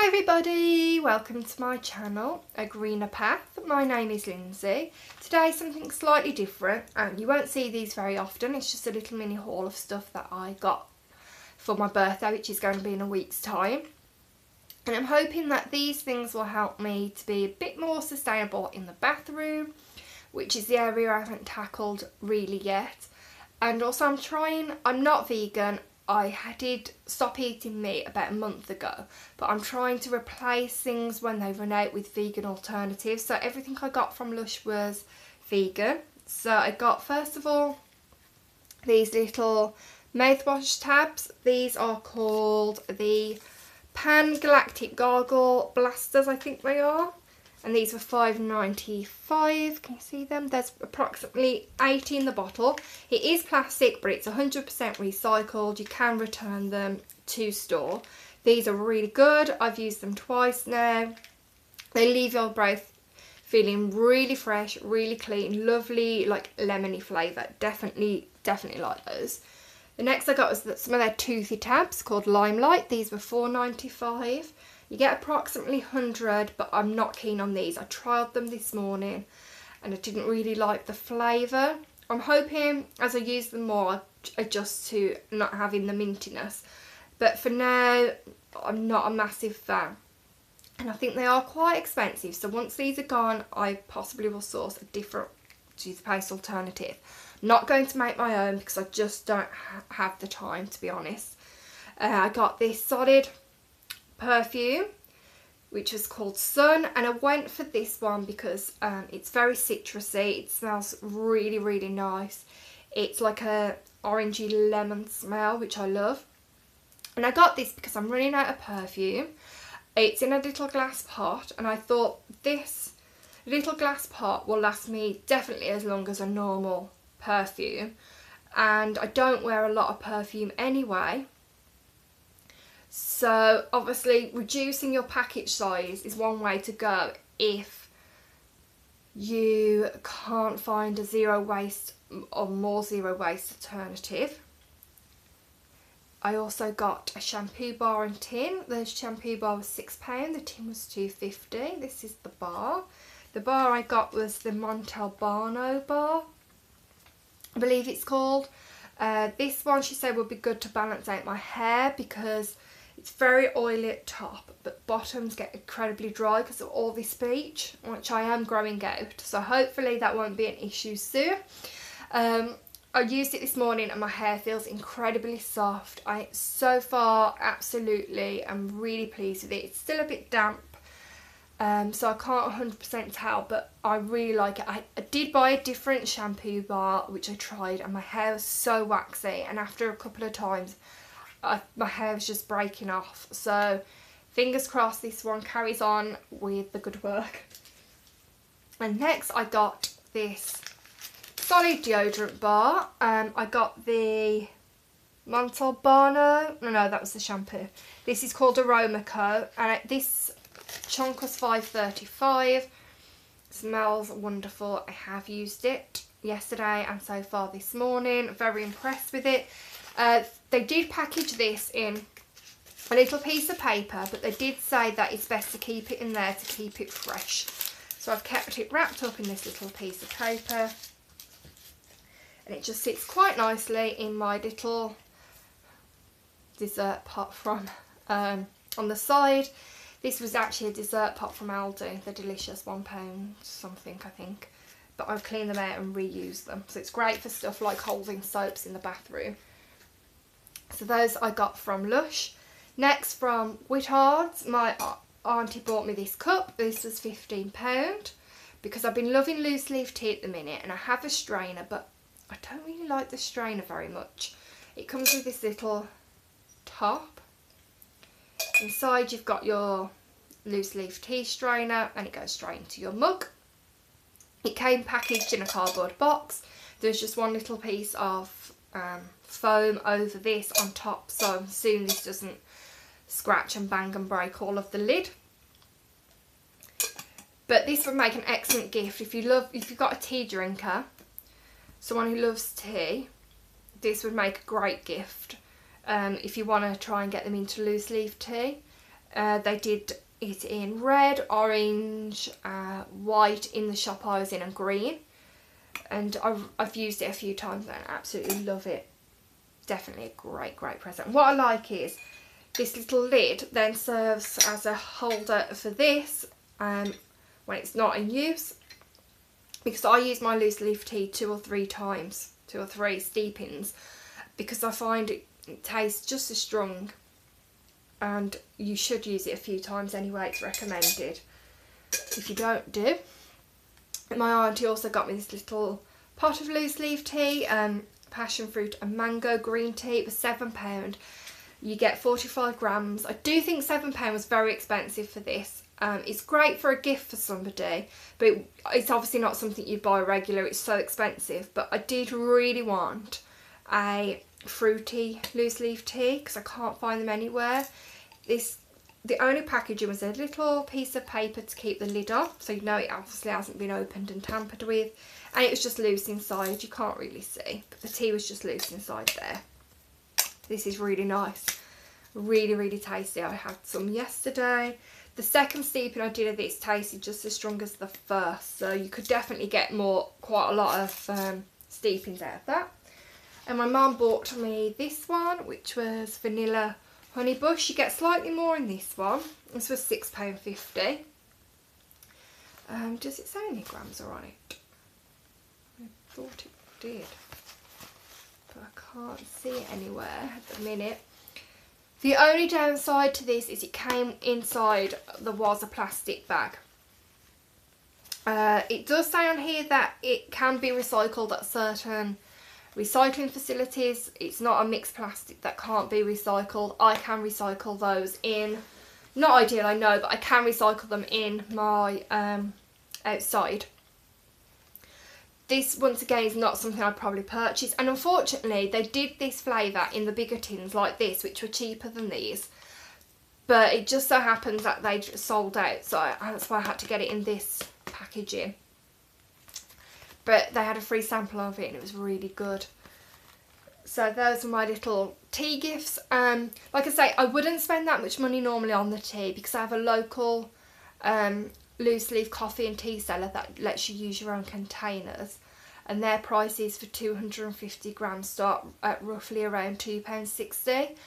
Hi everybody, welcome to my channel, A Greener Path. My name is Lindsay. Today something slightly different, and you won't see these very often. It's just a little mini haul of stuff that I got for my birthday, which is going to be in a week's time. And I'm hoping that these things will help me to be a bit more sustainable in the bathroom, which is the area I haven't tackled really yet. And also I'm not vegan. I did stop eating meat about a month ago, but I'm trying to replace things when they run out with vegan alternatives. So everything I got from Lush was vegan. So I got, first of all, these little mouthwash tabs. These are called the Pan Galactic Gargle Blasters, I think they are. And these were £5.95. Can you see them? There's approximately 80 in the bottle. It is plastic, but it's 100% recycled. You can return them to store. These are really good. I've used them twice now. They leave your breath feeling really fresh, really clean, lovely, like lemony flavour. Definitely like those. The next I got was some of their toothy tabs called Limelight. These were £4.95. You get approximately 100, but I'm not keen on these. I tried them this morning and I didn't really like the flavour. I'm hoping as I use them more, I adjust to not having the mintiness. But for now, I'm not a massive fan. And I think they are quite expensive. So once these are gone, I possibly will source a different toothpaste alternative. I'm not going to make my own because I just don't have the time, to be honest. I got this solid perfume which was called Sun, and I went for this one because it's very citrusy. It smells really nice. It's like a orangey lemon smell, which I love. And I got this because I'm running out of perfume. It's in a little glass pot, and I thought this little glass pot will last me definitely as long as a normal perfume, and I don't wear a lot of perfume anyway. So obviously reducing your package size is one way to go if you can't find a zero waste or more zero waste alternative. I also got a shampoo bar and tin. The shampoo bar was £6, the tin was £2.50. This is the bar. The bar I got was the Montalbano bar, I believe it's called. This one she said would be good to balance out my hair because it's very oily at top, but bottoms get incredibly dry because of all this bleach, which I am growing out. So hopefully that won't be an issue soon. I used it this morning and my hair feels incredibly soft. So far, absolutely, I'm really pleased with it. It's still a bit damp, so I can't 100% tell, but I really like it. I did buy a different shampoo bar, which I tried, and my hair was so waxy, and after a couple of times, my hair was just breaking off. So fingers crossed this one carries on with the good work. And next I got this solid deodorant bar. I got the Montalbano, no that was the shampoo. This is called Aroma Co, and this chunk was £5.35. Smells wonderful. I have used it yesterday and so far this morning. Very impressed with it. They did package this in a little piece of paper, but they did say that it's best to keep it in there to keep it fresh. So I've kept it wrapped up in this little piece of paper, and it just sits quite nicely in my little dessert pot from on the side. This was actually a dessert pot from Aldi. They're delicious, £1 something I think, but I've cleaned them out and reused them. So it's great for stuff like holding soaps in the bathroom. So those I got from Lush. Next from Whittards, my auntie bought me this cup. This was £15 because I've been loving loose leaf tea at the minute, and I have a strainer, but I don't really like the strainer very much. It comes with this little top. Inside you've got your loose leaf tea strainer, and it goes straight into your mug. It came packaged in a cardboard box. There's just one little piece of foam over this on top, so I'm assuming this doesn't scratch and bang and break all of the lid. But this would make an excellent gift if you've got a tea drinker, someone who loves tea. This would make a great gift if you want to try and get them into loose leaf tea. They did it in red, orange, white in the shop I was in, and green. And I've used it a few times and I absolutely love it. Definitely a great present. What I like is this little lid then serves as a holder for this when it's not in use, because I use my loose leaf tea 2 or 3 times, 2 or 3 steepings, because I find it tastes just as strong, and you should use it a few times anyway. It's recommended if you don't do. My auntie also got me this little pot of loose leaf tea, passion fruit and mango green tea. It was £7. You get 45 grams. I do think £7 was very expensive for this. It's great for a gift for somebody, but it's obviously not something you buy regular. It's so expensive. But I did really want a fruity loose leaf tea because I can't find them anywhere. The only packaging was a little piece of paper to keep the lid off, so you know it obviously hasn't been opened and tampered with, and it was just loose inside. You can't really see, but the tea was just loose inside there. This is really nice, really tasty. I had some yesterday. The second steeping I did of this tasted just as strong as the first, so you could definitely get quite a lot of steepings out of that. And my mum bought me this one, which was vanilla honey bush. You get slightly more in this one. This was £6.50. Does it say any grams are on it? I thought it did, but I can't see it anywhere at the minute. The only downside to this is it came inside, there was a plastic bag. It does say on here that it can be recycled at certain recycling facilities. It's not a mixed plastic that can't be recycled. I can recycle those in, not ideal I know, but I can recycle them in my outside. This once again is not something I'd probably purchase, and unfortunately they did this flavour in the bigger tins like this, which were cheaper than these, but it just so happens that they just sold out, so that's why I had to get it in this packaging. But they had a free sample of it and it was really good. So those are my little tea gifts. Like I say, I wouldn't spend that much money normally on the tea because I have a local loose leaf coffee and tea seller that lets you use your own containers, and their prices for 250 grams start at roughly around £2.60.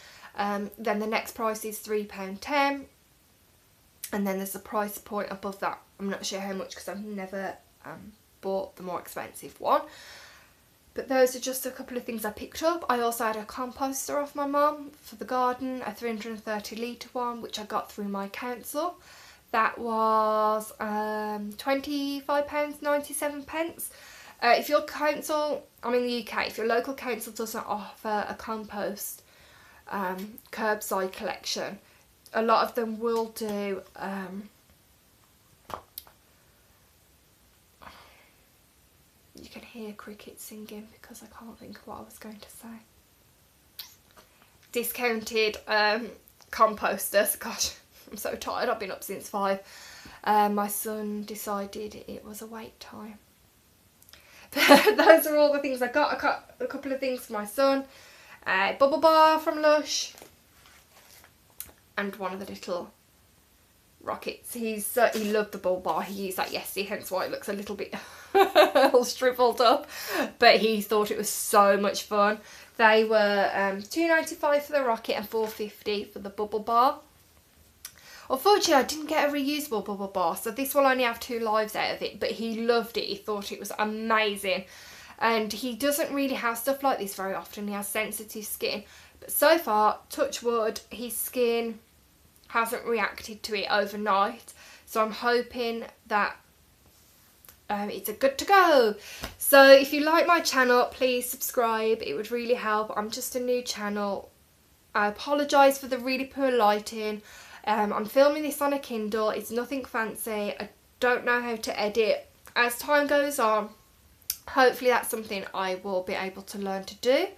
Then the next price is £3.10, and then there's a price point above that. I'm not sure how much because I've never bought the more expensive one. But those are just a couple of things I picked up. I also had a composter off my mum for the garden, a 330 litre one, which I got through my council. That was £25.97. If your council, I'm in the UK, if your local council doesn't offer a compost curbside collection, a lot of them will do you can hear crickets singing because I can't think of what I was going to say. Discounted composters. Gosh, I'm so tired. I've been up since 5. My son decided it was a wait time. Those are all the things I got. I got a couple of things for my son. A bubble bar from Lush. And one of the little rockets. He loved the bubble bar. He used that yesterday, hence why it looks a little bit all shriveled up, but he thought it was so much fun. They were £2.95 for the rocket and £4.50 for the bubble bar. Unfortunately I didn't get a reusable bubble bar, so this will only have 2 lives out of it, but he loved it. He thought it was amazing, and he doesn't really have stuff like this very often. He has sensitive skin, but so far, touch wood, his skin hasn't reacted to it overnight, so I'm hoping that it's a good to go. So if you like my channel, please subscribe. It would really help. I'm just a new channel. I apologise for the really poor lighting. I'm filming this on a Kindle. It's nothing fancy. I don't know how to edit. As time goes on, hopefully that's something I will be able to learn to do,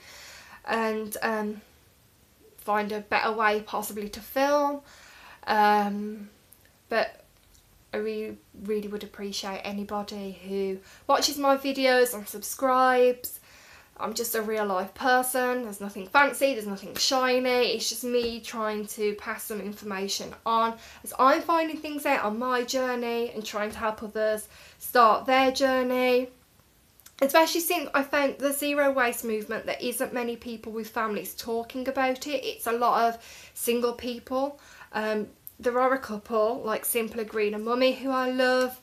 and find a better way possibly to film. But I really would appreciate anybody who watches my videos and subscribes. I'm just a real life person. There's nothing fancy, there's nothing shiny. It's just me trying to pass some information on as I'm finding things out on my journey and trying to help others start their journey. Especially since I found the zero waste movement, there isn't many people with families talking about it. It's a lot of single people. There are a couple like Simpler Greener Mummy who I love,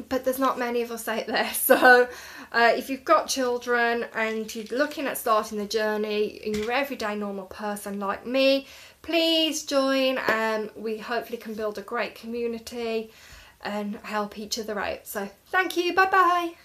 but there's not many of us out there. So if you've got children and you're looking at starting the journey and you're an everyday normal person like me, please join. We hopefully can build a great community and help each other out. So thank you, bye bye.